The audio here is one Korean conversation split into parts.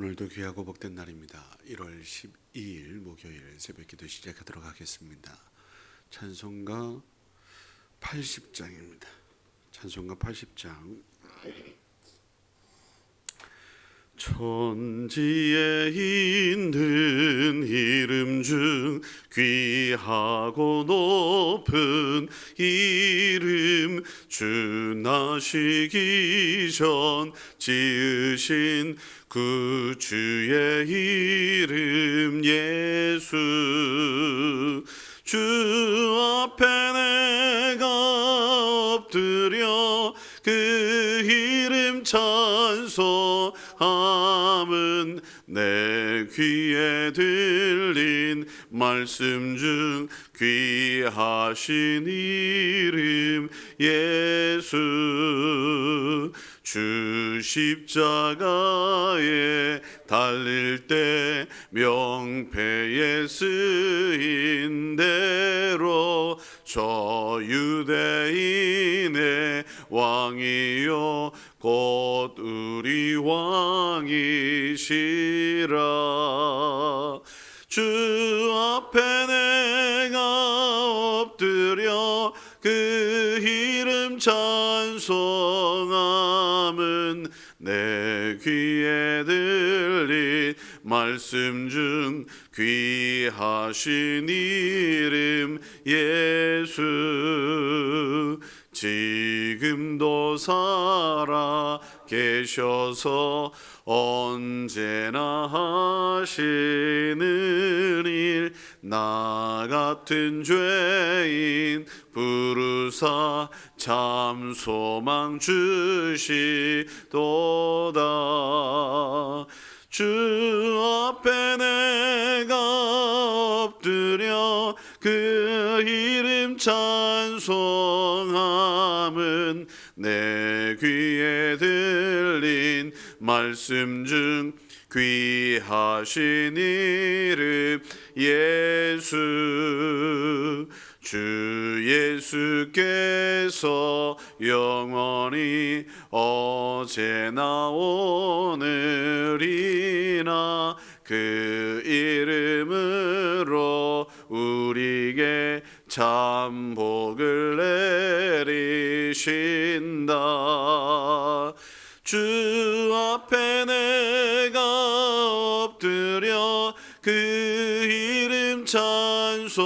오늘도 귀하고 복된 날입니다. 1월 12일 목요일 새벽기도 시작하도록 하겠습니다. 찬송가 80장입니다. 찬송가 80장. 천지에 있는 이름 중 귀하고 높은 이름, 주 나시기 전 지으신 그 주의 이름 예수. 주 앞에 내가 엎드려 그 이름 찬송함은 내 귀에 들린 말씀 중 귀하신 이름 예수. 주 십자가에 달릴 때 명패에 쓰인 대로 저 유대인의 왕이요 곧 우리 왕이시라. 주 앞에 내가 엎드려 그 이름 찬송함은 내 귀에 들린 말씀 중 귀하신 이름 예수. 지금도 살아 계셔서 언제나 하시는 일, 나 같은 죄인 부르사 참 소망 주시도다. 주 앞에 내가 엎드려 그 이름 찬송함은 내 귀에 들린 말씀 중 귀하신 이름 예수. 주 예수께서 영원히 어제나 오늘이나 그 이름으로 우리에게 참 복을 내리신다. 주 앞에 내가 엎드려 그 이름 찬송함은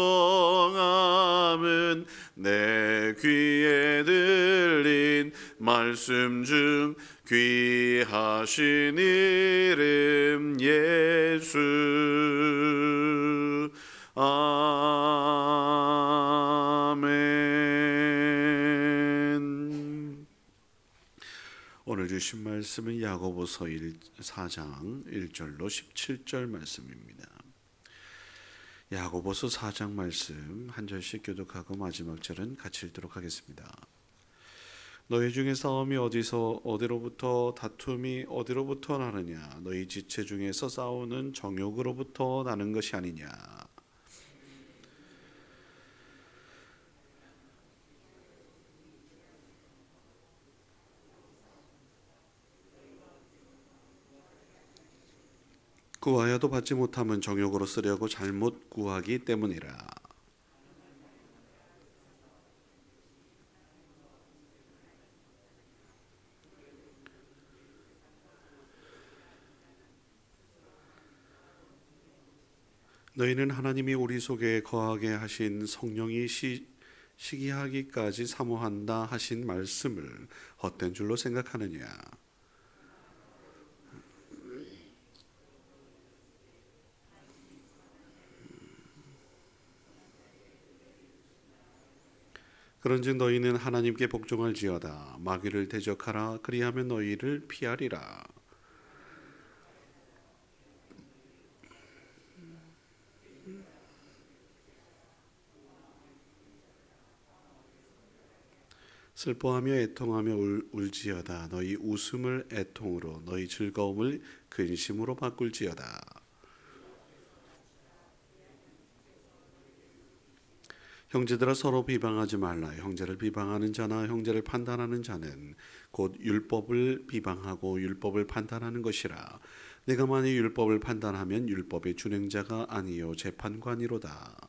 내 귀에 들린 말씀 중 귀하신 이름 예수. 아멘. 오늘 주신 말씀은 야고보서 4장 1절로 17절 말씀입니다. 야고보서 4장 말씀 한 절씩 교독하고 마지막 절은 같이 읽도록 하겠습니다. 너희 중에 싸움이 어디로부터 다툼이 어디로부터 나느냐? 너희 지체 중에서 싸우는 정욕으로부터 나는 것이 아니냐? 구하여도 받지 못함은 정욕으로 쓰려고 잘못 구하기 때문이라. 너희는 하나님이 우리 속에 거하게 하신 성령이 시기하기까지 사모한다 하신 말씀을 헛된 줄로 생각하느냐? 그런즉 너희는 하나님께 복종할지어다. 마귀를 대적하라. 그리하면 너희를 피하리라. 슬퍼하며 애통하며 울지어다. 너희 웃음을 애통으로 너희 즐거움을 근심으로 바꿀지어다. 형제들아 서로 비방하지 말라. 형제를 비방하는 자나 형제를 판단하는 자는 곧 율법을 비방하고 율법을 판단하는 것이라. 내가 만일 율법을 판단하면 율법의 준행자가 아니요 재판관이로다.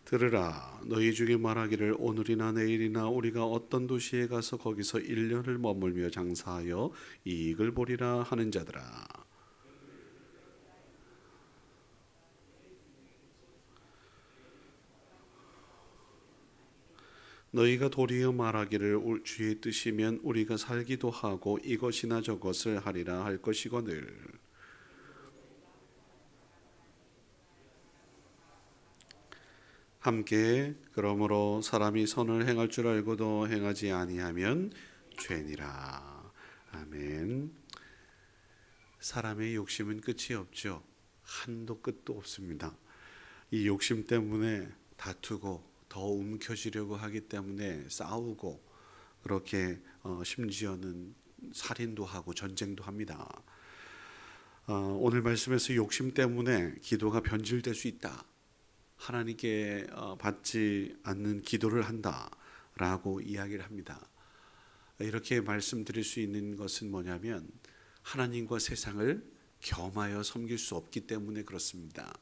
들으라, 너희 중에 말하기를 오늘이나 내일이나 우리가 어떤 도시에 가서 거기서 1년을 머물며 장사하여 이익을 보리라 하는 자들아. 너희가 도리어 말하기를 주의 뜻이면 우리가 살기도 하고 이것이나 저것을 하리라 할 것이거늘. 함께 그러므로 사람이 선을 행할 줄 알고도 행하지 아니하면 죄니라. 아멘. 사람의 욕심은 끝이 없죠. 한도 끝도 없습니다. 이 욕심 때문에 다투고 더 움켜쥐려고 하기 때문에 싸우고 그렇게 심지어는 살인도 하고 전쟁도 합니다. 오늘 말씀에서 욕심 때문에 기도가 변질될 수 있다. 하나님께 받지 않는 기도를 한다라고 이야기를 합니다. 이렇게 말씀드릴 수 있는 것은 뭐냐면 하나님과 세상을 겸하여 섬길 수 없기 때문에 그렇습니다.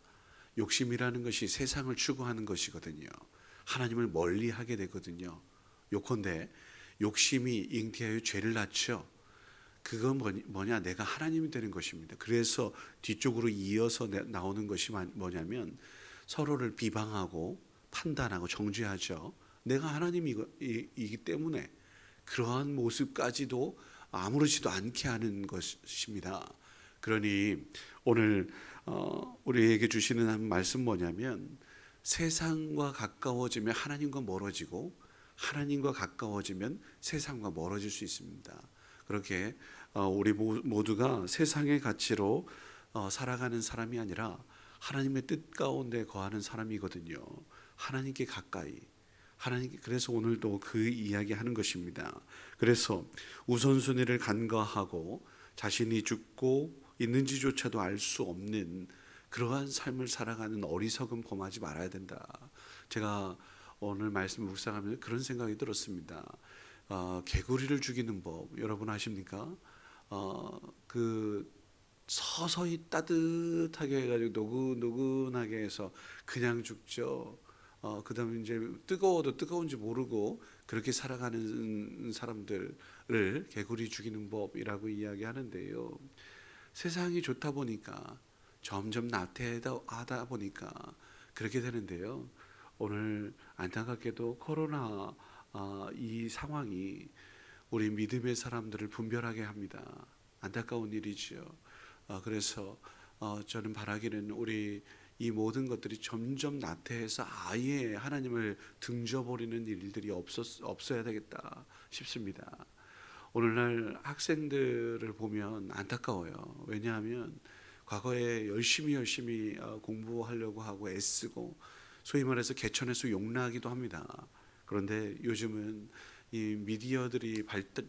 욕심이라는 것이 세상을 추구하는 것이거든요. 하나님을 멀리하게 되거든요. 요컨대 욕심이 잉태하여 죄를 낳죠. 그건 뭐냐? 내가 하나님이 되는 것입니다. 그래서 뒤쪽으로 이어서 나오는 것이 뭐냐면 서로를 비방하고 판단하고 정죄하죠. 내가 하나님이기 때문에 그러한 모습까지도 아무렇지도 않게 하는 것입니다. 그러니 오늘 우리에게 주시는 한 말씀 뭐냐면 세상과 가까워지면 하나님과 멀어지고 하나님과 가까워지면 세상과 멀어질 수 있습니다. 그렇게 우리 모두가 세상의 가치로 살아가는 사람이 아니라 하나님의 뜻 가운데 거하는 사람이거든요. 하나님께 가까이 그래서 오늘도 그 이야기 하는 것입니다. 그래서 우선순위를 간과하고 자신이 죽고 있는지조차도 알 수 없는 그러한 삶을 살아가는 어리석은 범하지 말아야 된다. 제가 오늘 말씀 묵상하면서 그런 생각이 들었습니다. 개구리를 죽이는 법 여러분 아십니까? 그 서서히 따뜻하게 해가지고 노근노근하게 해서 그냥 죽죠. 그다음에 이제 뜨거워도 뜨거운지 모르고 그렇게 살아가는 사람들을 개구리 죽이는 법이라고 이야기하는데요. 세상이 좋다 보니까 점점 나태하다 보니까 그렇게 되는데요. 오늘 안타깝게도 코로나 이 상황이 우리 믿음의 사람들을 분별하게 합니다. 안타까운 일이지요. 그래서 저는 바라기는 우리 이 모든 것들이 점점 나태해서 아예 하나님을 등져버리는 일들이 없어야 되겠다 싶습니다. 오늘날 학생들을 보면 안타까워요. 왜냐하면 과거에 열심히 공부하려고 하고 애쓰고 소위 말해서 개천에서 용나기도 합니다. 그런데 요즘은 이 미디어들이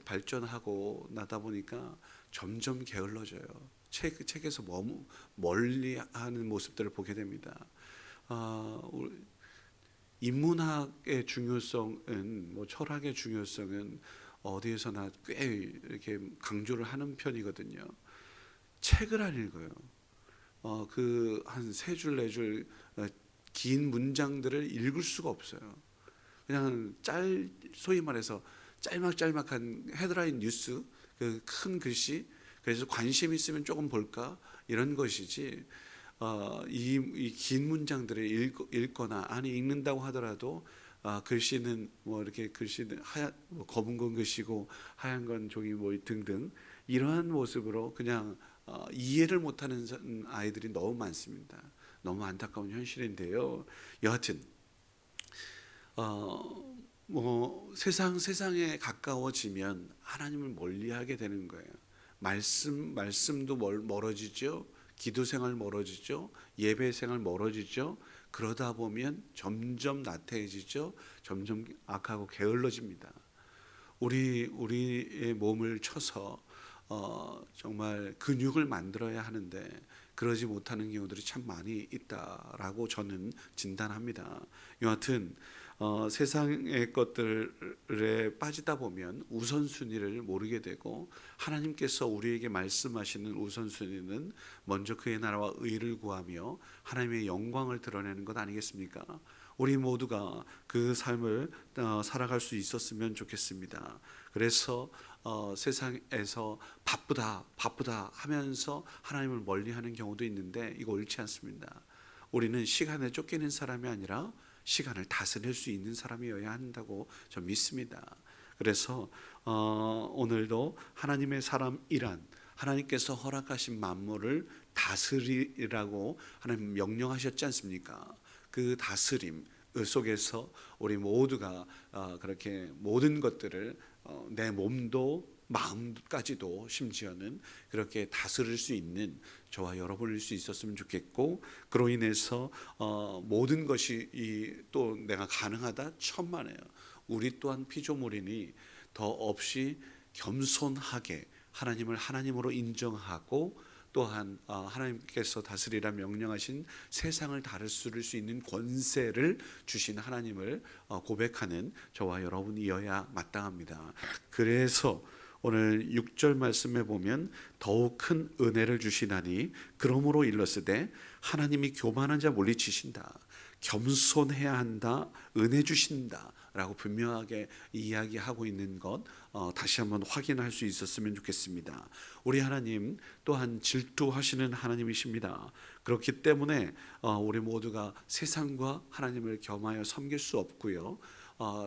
발전하고 나다 보니까 점점 게을러져요. 책에서 멀리하는 모습들을 보게 됩니다. 인문학의 중요성은 철학의 중요성은 어디에서나 꽤 이렇게 강조를 하는 편이거든요. 책을 안 읽어요. 그 한 세 줄 네 줄 긴 문장들을 읽을 수가 없어요. 그냥 소위 말해서 짤막짤막한 헤드라인 뉴스, 그 큰 글씨, 그래서 관심 있으면 조금 볼까 이런 것이지. 이 긴 문장들을 읽거나 아니 읽는다고 하더라도 글씨는 이렇게 글씨는 검은 건 글씨고 하얀 건 종이 등등 이러한 모습으로 그냥 이해를 못하는 아이들이 너무 많습니다. 너무 안타까운 현실인데요. 여하튼 세상에 가까워지면 하나님을 멀리하게 되는 거예요. 말씀도 멀어지죠. 기도 생활 멀어지죠. 예배 생활 멀어지죠. 그러다 보면 점점 나태해지죠. 점점 악하고 게을러집니다. 우리의 몸을 쳐서 정말 근육을 만들어야 하는데 그러지 못하는 경우들이 참 많이 있다라고 저는 진단합니다. 여하튼 세상의 것들에 빠지다 보면 우선순위를 모르게 되고, 하나님께서 우리에게 말씀하시는 우선순위는 먼저 그의 나라와 의를 구하며 하나님의 영광을 드러내는 것 아니겠습니까? 우리 모두가 그 삶을 살아갈 수 있었으면 좋겠습니다. 그래서 세상에서 바쁘다 하면서 하나님을 멀리하는 경우도 있는데, 이거 옳지 않습니다. 우리는 시간에 쫓기는 사람이 아니라 시간을 다스릴 수 있는 사람이어야 한다고 저 믿습니다. 그래서 오늘도 하나님의 사람이란 하나님께서 허락하신 만물을 다스리라고 하나님 명령하셨지 않습니까? 그 다스림 속에서 우리 모두가 그렇게 모든 것들을 내 몸도 마음까지도 심지어는 그렇게 다스릴 수 있는 저와 여러분일 수 있었으면 좋겠고, 그로 인해서 모든 것이 또 내가 가능하다 천만에요. 우리 또한 피조물이니 더 없이 겸손하게 하나님을 하나님으로 인정하고, 또한 하나님께서 다스리라 명령하신 세상을 다스릴 수 있는 권세를 주신 하나님을 고백하는 저와 여러분이어야 마땅합니다. 그래서 오늘 6절 말씀에 보면 더욱 큰 은혜를 주시나니 그러므로 일렀으되 하나님이 교만한 자 물리치신다, 겸손해야 한다, 은혜 주신다 라고 분명하게 이야기하고 있는 것 다시 한번 확인할 수 있었으면 좋겠습니다. 우리 하나님 또한 질투하시는 하나님이십니다. 그렇기 때문에 우리 모두가 세상과 하나님을 겸하여 섬길 수 없고요,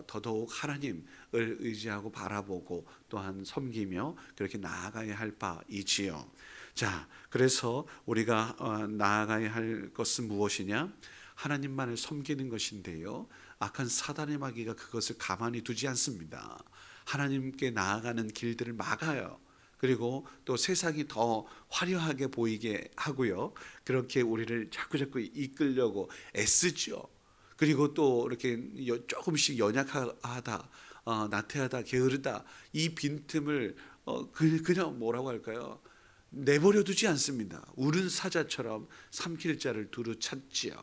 더더욱 하나님을 의지하고 바라보고 또한 섬기며 그렇게 나아가야 할 바이지요. 자, 그래서 우리가 나아가야 할 것은 무엇이냐? 하나님만을 섬기는 것인데요, 악한 사단의 마귀가 그것을 가만히 두지 않습니다. 하나님께 나아가는 길들을 막아요. 그리고 또 세상이 더 화려하게 보이게 하고요, 그렇게 우리를 자꾸 이끌려고 애쓰죠. 그리고 또 이렇게 조금씩 연약하다, 나태하다, 게으르다, 이 빈틈을 그냥 뭐라고 할까요? 내버려 두지 않습니다. 울은 사자처럼 삼킬 자를 두루 찾지요.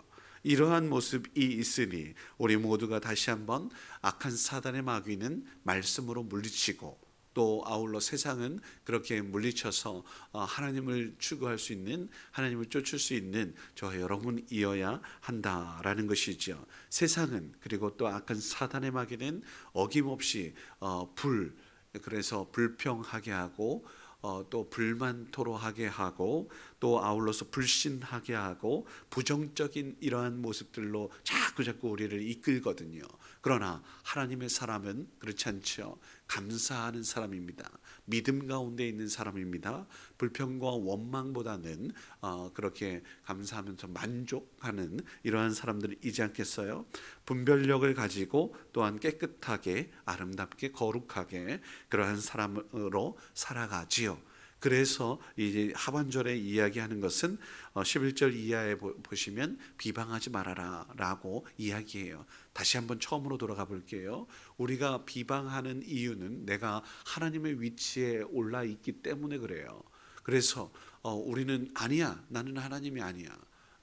이러한 모습이 있으니 우리 모두가 다시 한번 악한 사단의 마귀는 말씀으로 물리치고, 또 아울러 세상은 그렇게 물리쳐서 하나님을 추구할 수 있는, 하나님을 쫓을 수 있는 저와 여러분이어야 한다라는 것이죠. 세상은, 그리고 또 악한 사단의 마귀는 어김없이 그래서 불평하게 하고, 또 불만 토로하게 하고, 또 아울러서 불신하게 하고, 부정적인 이러한 모습들로 자꾸 우리를 이끌거든요. 그러나 하나님의 사람은 그렇지 않죠. 감사하는 사람입니다. 믿음 가운데 있는 사람입니다. 불평과 원망보다는 그렇게 감사하면서 만족하는 이러한 사람들이지 않겠어요? 분별력을 가지고 또한 깨끗하게, 아름답게, 거룩하게 그러한 사람으로 살아가지요. 그래서 이제 하반절에 이야기하는 것은 11절 이하에 보시면 비방하지 말아라 라고 이야기해요. 다시 한번 처음으로 돌아가 볼게요. 우리가 비방하는 이유는 내가 하나님의 위치에 올라 있기 때문에 그래요. 그래서 우리는 아니야, 나는 하나님이 아니야,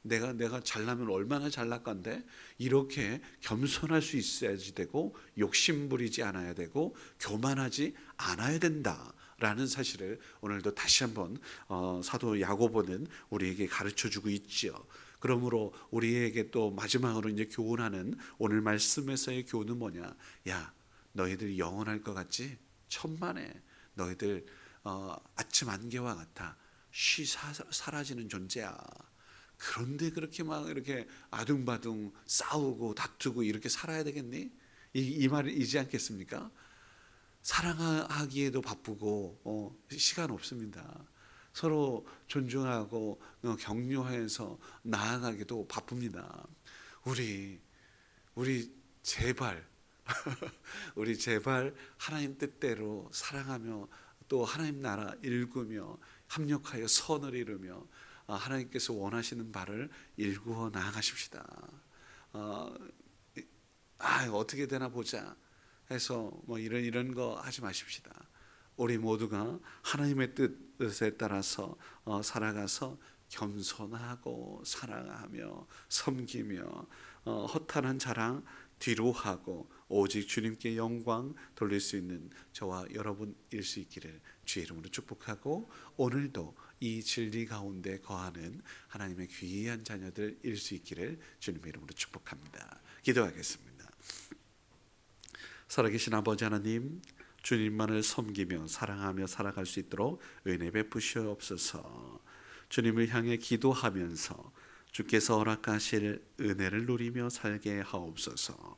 내가 잘나면 얼마나 잘날 건데, 이렇게 겸손할 수 있어야지 되고, 욕심부리지 않아야 되고, 교만하지 않아야 된다 라는 사실을 오늘도 다시 한번 사도 야고보는 우리에게 가르쳐주고 있죠. 그러므로 우리에게 또 마지막으로 이제 교훈하는 오늘 말씀에서의 교훈은 뭐냐? 야, 너희들 영원할 것 같지? 천만에 너희들 아침 안개와 같아 쉬 사라지는 존재야. 그런데 그렇게 막 이렇게 아둥바둥 싸우고 다투고 이렇게 살아야 되겠니? 이 말이지 않겠습니까? 사랑하기에도 바쁘고 시간 없습니다. 서로 존중하고 격려해서 나아가기도 바쁩니다. 우리 제발 우리 제발 하나님 뜻대로 사랑하며 또 하나님 나라 일구며 합력하여 선을 이루며 하나님께서 원하시는 바를 일구어 나아가십시다. 어떻게 되나 보자 해서 뭐 이런 거 하지 마십시다. 우리 모두가 하나님의 뜻에 따라서 살아가서 겸손하고 사랑하며 섬기며 허탄한 자랑 뒤로 하고 오직 주님께 영광 돌릴 수 있는 저와 여러분일 수 있기를 주의 이름으로 축복하고, 오늘도 이 진리 가운데 거하는 하나님의 귀한 자녀들일 수 있기를 주님의 이름으로 축복합니다. 기도하겠습니다. 살아계신 아버지 하나님, 주님만을 섬기며 사랑하며 살아갈 수 있도록 은혜 베푸시옵소서. 주님을 향해 기도하면서 주께서 허락하실 은혜를 누리며 살게 하옵소서.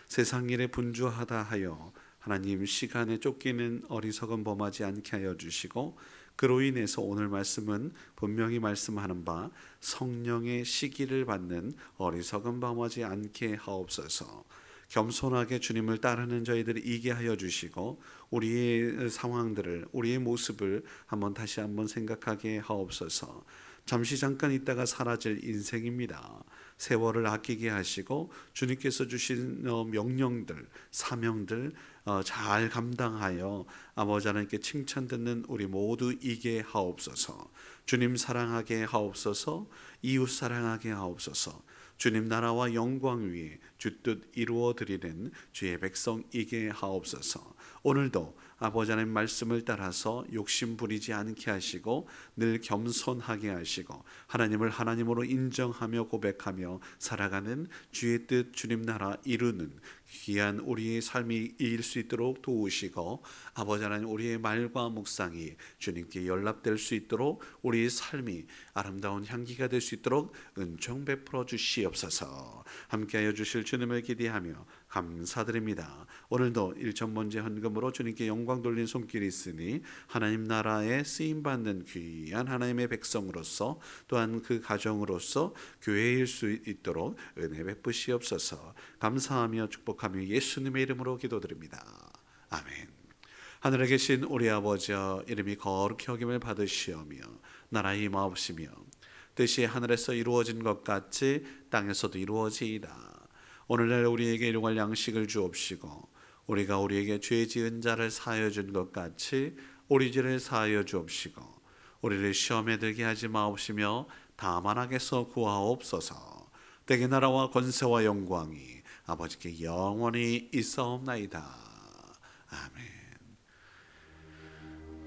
세상 일에 분주하다 하여 하나님 시간에 쫓기는 어리석은 범하지 않게 하여 주시고, 그로 인해서 오늘 말씀은 분명히 말씀하는 바 성령의 시기를 받는 어리석은 범하지 않게 하옵소서. 겸손하게 주님을 따르는 저희들이 이게 하여 주시고, 우리의 상황들을, 우리의 모습을 다시 한번 생각하게 하옵소서. 잠시 잠깐 있다가 사라질 인생입니다. 세월을 아끼게 하시고 주님께서 주신 명령들, 사명들 잘 감당하여 아버지 하나님께 칭찬 듣는 우리 모두 이게 하옵소서. 주님 사랑하게 하옵소서. 이웃 사랑하게 하옵소서. 주님 나라와 영광 위에 주 뜻 이루어 드리는 주의 백성이게 하옵소서. 오늘도 아버지 하나님 말씀을 따라서 욕심 부리지 않게 하시고 늘 겸손하게 하시고 하나님을 하나님으로 인정하며 고백하며 살아가는 주의 뜻, 주님 나라 이루는 귀한 우리의 삶이 일 수 있도록 도우시고, 아버지 하나님 우리의 말과 묵상이 주님께 연락될 수 있도록 우리의 삶이 아름다운 향기가 될 수 있도록 은총 베풀어 주시옵소서. 함께하여 주실 주님을 기대하며 감사드립니다. 오늘도 일천번째 헌금으로 주님께 영광 돌린 손길이 있으니 하나님 나라에 쓰임받는 귀한 하나님의 백성으로서, 또한 그 가정으로서 교회일 수 있도록 은혜 베푸시옵소서. 감사하며 축복하며 예수님의 이름으로 기도드립니다. 아멘. 하늘에 계신 우리 아버지여, 이름이 거룩히 여김을 받으시오며 나라의 임하옵시며 뜻이 하늘에서 이루어진 것 같이 땅에서도 이루어지이다. 오늘날 우리에게 일용할 양식을 주옵시고 우리가 우리에게 죄 지은 자를 사하여 준 것 같이 우리 죄를 사하여 주옵시고 우리를 시험에 들게 하지 마옵시며 다만 악에서 구하옵소서. 대개 나라와 권세와 영광이 아버지께 영원히 있사옵나이다. 아멘.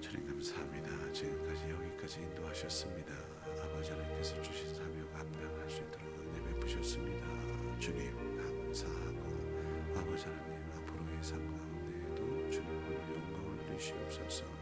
주님 감사합니다. 지금까지 여기까지 인도하셨습니다. 아버지 하나님께서 주신 사명 감당할 수 있도록 은혜 베푸셨습니다. 주님 감사하고, 아버지 하나님 앞으로의 삶 가운데에도 주님 홀로 영광을 누리시옵소서.